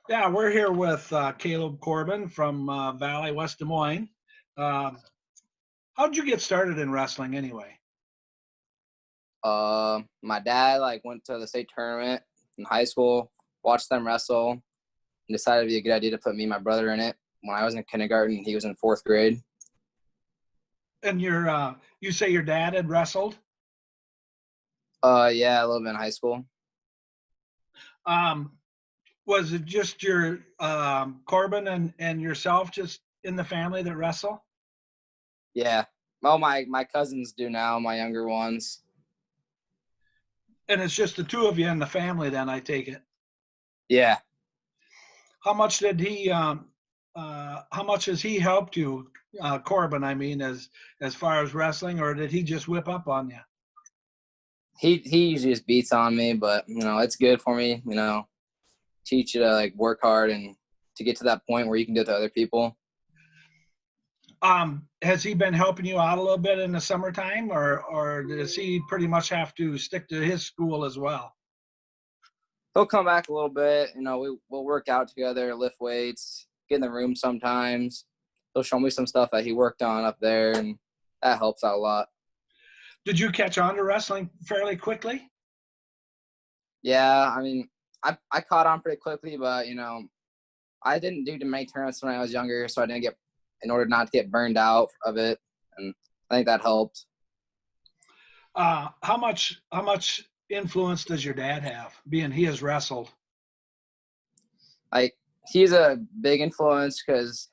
Yeah, we're here with Caleb Corbin from Valley, West Des Moines. Um how'd you get started in wrestling anyway? My dad went to the state tournament in high school, watched them wrestle, and decided it'd be a good idea to put me and my brother in it. When I was in kindergarten, he was in fourth grade. And you say your dad had wrestled. Yeah, a little bit in high school. Um, was it just your Corbin and yourself just in the family that wrestle? Yeah. Well, my cousins do now, my younger ones. And it's just the two of you in the family, then I take it. Yeah. How much did he? How much has he helped you, Corbin? I mean, as far as wrestling, or did he just whip up on you? He usually just beats on me, but it's good for me. Teach you to work hard and to get to that point where you can do it to other people. Has he been helping you out a little bit in the summertime, or does he pretty much have to stick to his school as well? He'll come back a little bit. We'll work out together, lift weights, get in the room sometimes. He'll show me some stuff that he worked on up there, and that helps out a lot. Did you catch on to wrestling fairly quickly? Yeah, I mean, I caught on pretty quickly, but I didn't do too many tournaments when I was younger, so I didn't get, in order not to get burned out of it, and I think that helped. How much influence does your dad have, being he has wrestled? Like he's a big influence because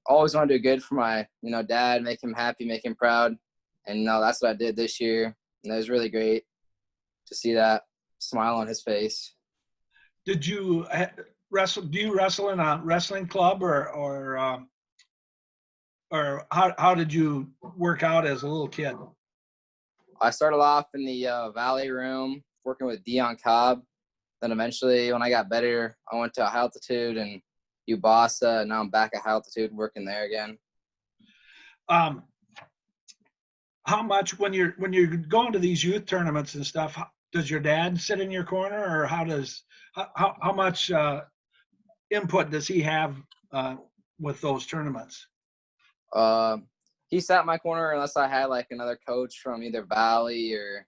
always want to do good for my dad, make him happy, make him proud, and that's what I did this year, and it was really great to see that smile on his face. Did you wrestle? Do you wrestle in a wrestling club, or how did you work out as a little kid? I started off in the Valley room working with Dion Cobb. Then eventually, when I got better, I went to high altitude and Ubasa, and now I'm back at high altitude working there again. Um, how much when you're going to these youth tournaments and stuff? Does your dad sit in your corner, or how much input does he have with those tournaments? Uh, he sat in my corner unless I had another coach from either Valley or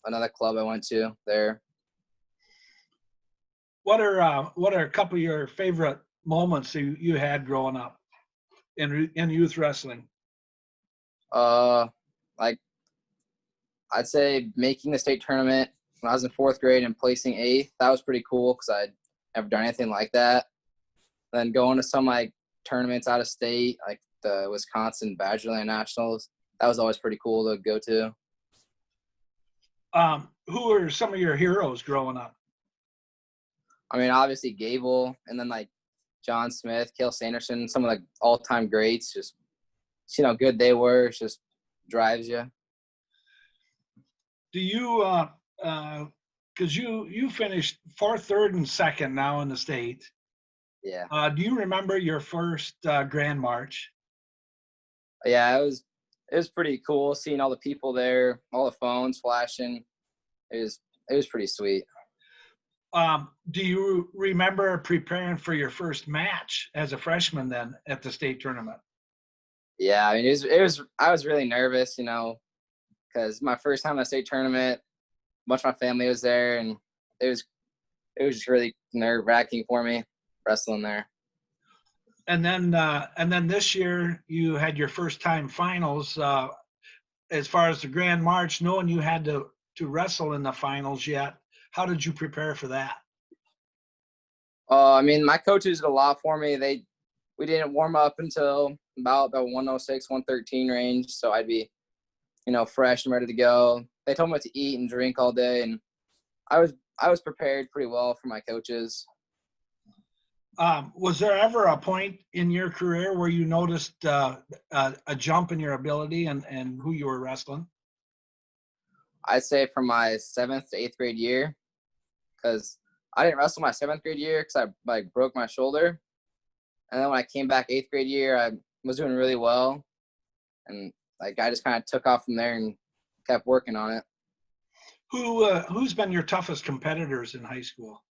another club I went to there. What are a couple of your favorite moments you had growing up in youth wrestling? Uh, like I'd say making the state tournament when I was in fourth grade and placing eighth. That was pretty cool because I'd never done anything like that. Then going to some tournaments out of state, like the Wisconsin Badgerland Nationals. That was always pretty cool to go to. Who are some of your heroes growing up? I mean, obviously Gable, and then John Smith, Cale Sanderson, some of the all-time greats. Just see how good they were. It just drives you. Do you because you finished fourth, third, and second now in the state. Yeah. Do you remember your first Grand March? Yeah, it was pretty cool seeing all the people there, all the phones flashing. It was pretty sweet. Do you remember preparing for your first match as a freshman then at the state tournament? Yeah, I mean it was I was really nervous, because my first time at a state tournament, much of my family was there, and it was just really nerve wracking for me wrestling there. And then this year you had your first time finals. As far as the Grand March, knowing you had to wrestle in the finals yet, how did you prepare for that? I mean, my coaches did a lot for me. We didn't warm up until about the 106, 113 range, so I'd be, fresh and ready to go. They told me what to eat and drink all day, and I was prepared pretty well for my coaches. Was there ever a point in your career where you noticed a jump in your ability and who you were wrestling? I'd say from my 7th to 8th grade year, because I didn't wrestle my 7th grade year because I broke my shoulder. And then when I came back 8th grade year, I was doing really well. And I just kind of took off from there and kept working on it. Who's been your toughest competitors in high school?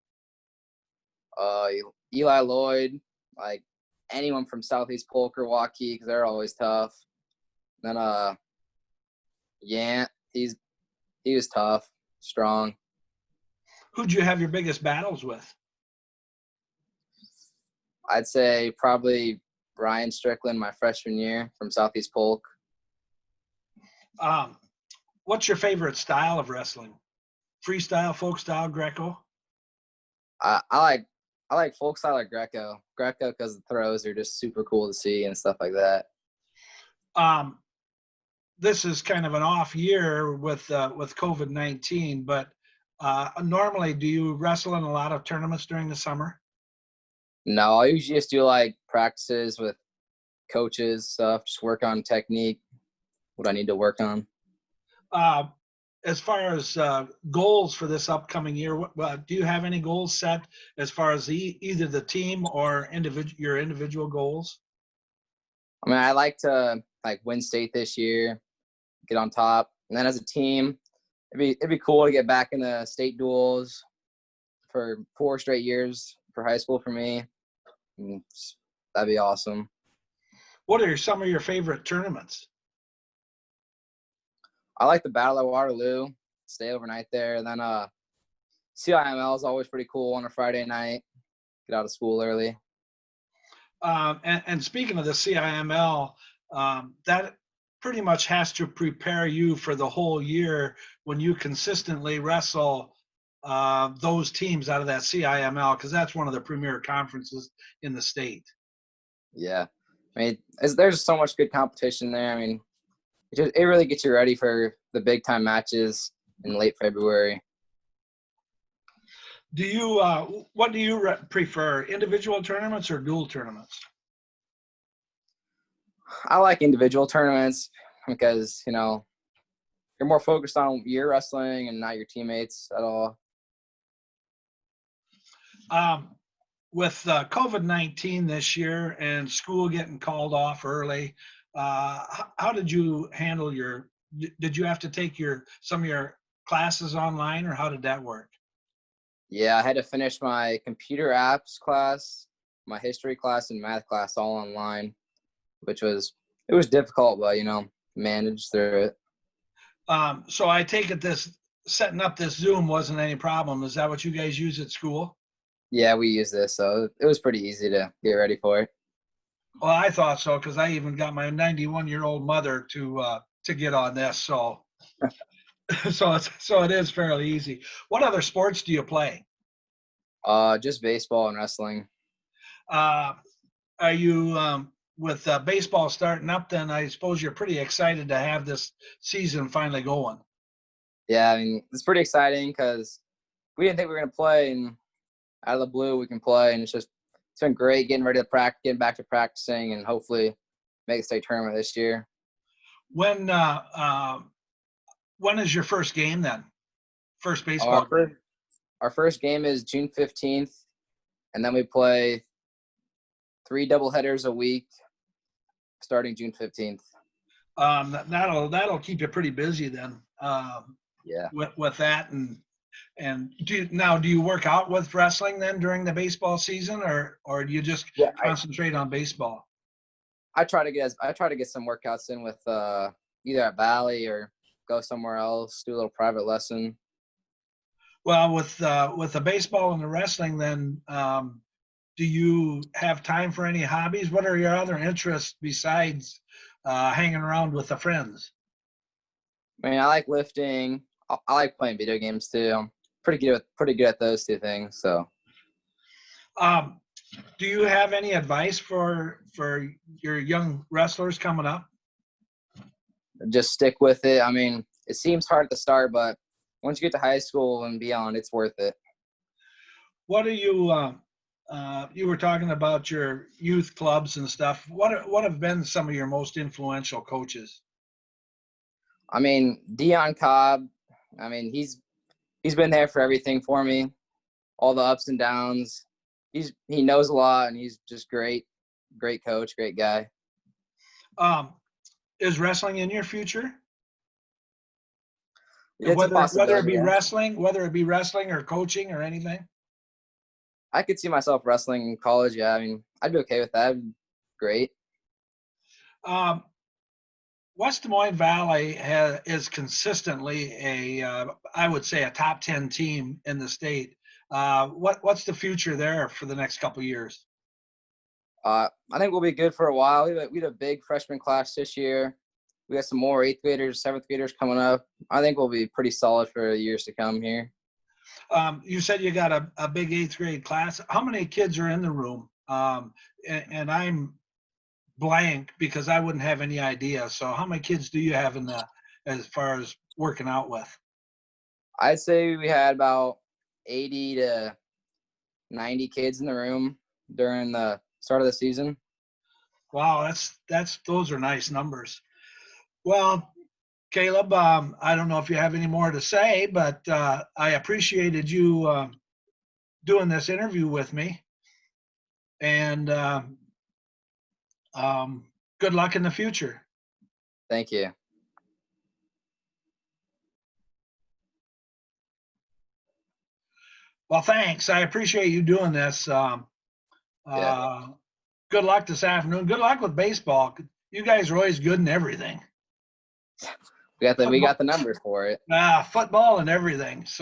uh, Eli Lloyd, like anyone from Southeast Polk or Waukee, because they're always tough. Then Yant, he was tough, strong. Who'd you have your biggest battles with? I'd say probably Ryan Strickland my freshman year from Southeast Polk. What's your favorite style of wrestling? Freestyle, folk style, Greco? I like folk style or Greco. Greco because the throws are just super cool to see and stuff like that. This is kind of an off year with COVID-19, but normally do you wrestle in a lot of tournaments during the summer? No, I usually just do like practices with coaches, stuff, just work on technique, what I need to work on. As far as goals for this upcoming year, do you have any goals set as far as either the team or your individual goals? I mean, I like to like win state this year, get on top, and then as a team, it'd be cool to get back in the state duels for 4 straight years for high school for me. That'd be awesome. What are some of your favorite tournaments? I like the Battle at Waterloo, stay overnight there. And then CIML is always pretty cool on a Friday night, get out of school early. And speaking of the CIML, that pretty much has to prepare you for the whole year when you consistently wrestle those teams out of that CIML, because that's one of the premier conferences in the state. Yeah. I mean, there's so much good competition there. I mean, it really gets you ready for the big time matches in late February. Do you what do you prefer, individual tournaments or dual tournaments? I like individual tournaments because, you know, you're more focused on your wrestling and not your teammates at all. With COVID-19 this year and school getting called off early, how did you handle did you have to take some of your classes online, or how did that work? Yeah, I had to finish my computer apps class, my history class, and math class all online, which was difficult, but, you know, managed through it. So I take it setting up this Zoom wasn't any problem. Is that what you guys use at school? Yeah, we use this, so it was pretty easy to get ready for it. Well, I thought so, because I even got my 91-year-old mother to get on this. So so it is fairly easy. What other sports do you play? Just baseball and wrestling. Are you with baseball starting up? Then I suppose you're pretty excited to have this season finally going. Yeah, I mean, it's pretty exciting because we didn't think we were going to play, and out of the blue we can play, and it's been great getting ready to practice, getting back to practicing, and hopefully make the state tournament this year. When is your first game then? First baseball game? Our first game is June 15th, and then we play 3 doubleheaders a week starting June 15th. That'll keep you pretty busy then. Yeah. With that, and do you work out with wrestling then during the baseball season, or do you just concentrate on baseball? I try to get some workouts in with either at Valley or go somewhere else, do a little private lesson. Well, with the baseball and the wrestling, then do you have time for any hobbies? What are your other interests besides hanging around with the friends? I mean, I like lifting. I like playing video games too. I'm pretty good at those 2 things. So, do you have any advice for your young wrestlers coming up? just stick with it. I mean, it seems hard at the start, but once you get to high school and beyond, it's worth it. What are you? You were talking about your youth clubs and stuff. What have been some of your most influential coaches? I mean, Dion Cobb. I mean, he's been there for everything for me, all the ups and downs. He knows a lot, and he's just great coach, great guy. Is wrestling in your future? It's Whether it be yeah. wrestling or coaching or anything? I could see myself wrestling in college. Yeah, I mean, I'd be okay with that. Great. Um, West Des Moines Valley is consistently I would say, a top 10 team in the state. What's the future there for the next couple of years? I think we'll be good for a while. We had a big freshman class this year. We got some more 8th graders, 7th graders coming up. I think we'll be pretty solid for years to come here. You said you got a big 8th grade class. How many kids are in the room? And I'm blank because I wouldn't have any idea. So how many kids do you have as far as working out with? I'd say we had about 80 to 90 kids in the room during the start of the season. Wow, those are nice numbers. Well, Caleb, I don't know if you have any more to say, but I appreciated you doing this interview with me. And good luck in the future. Thank you. Well, thanks. I appreciate you doing this. Yeah. Good luck this afternoon. Good luck with baseball. You guys are always good in everything. We got the numbers for it. Football and everything. So